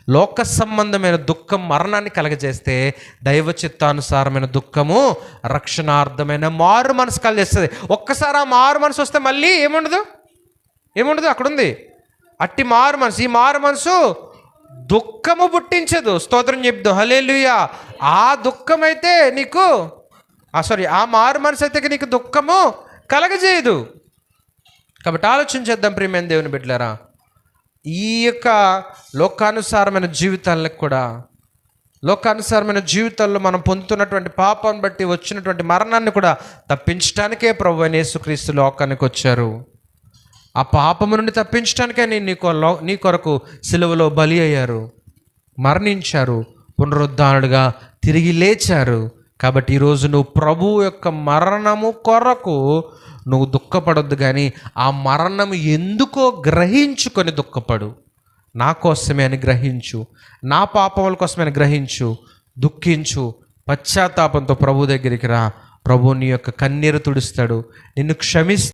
లోక సంబంధమైన దుఃఖం మరణాన్ని కలగజేస్తే, దైవ చిత్తానుసారమైన దుఃఖము రక్షణార్థమైన మారు మనసు కలగజేస్తుంది. ఒక్కసారి ఆ మారు మనసు వస్తే మళ్ళీ ఏముండదు అక్కడ ఉంది. అట్టి మారు మనసు, ఈ మారు మనసు దుఃఖము పుట్టించదు. స్తోత్రం చెప్దు హల్లెలూయా. ఆ దుఃఖం అయితే నీకు ఆ మారు మనసు అయితే నీకు దుఃఖము కలగజేయదు. కాబట్టి ఆలోచించేద్దాం ప్రియమైన దేవుని బిడ్డలారా, ఈ యొక్క లోకానుసారమైన జీవితాల్లో మనం పొందుతున్నటువంటి పాపాన్ని బట్టి వచ్చినటువంటి మరణాన్ని కూడా తప్పించడానికే ప్రభువైన యేసుక్రీస్తు లోకానికి వచ్చారు. ఆ పాపము నుండి తప్పించడానికే నీ కొరకు సిలువలో బలి అయ్యారు, మరణించారు, పునరుద్ధానుడుగా తిరిగి లేచారు. కాబట్టి ఈరోజు నువ్వు ప్రభువు యొక్క మరణము కొరకు నువ్వు దుఃఖపడొద్దు, కానీ ఆ మరణము ఎందుకో గ్రహించుకొని దుఃఖపడు. నా కోసమే అని గ్రహించు, నా పాపముల కోసమే అని గ్రహించు, దుఃఖించు, పశ్చాత్తాపంతో ప్రభు దగ్గరికి రా. ప్రభు నీ యొక్క కన్నీరు తుడుస్తాడు, నిన్ను క్షమిస్తాడు.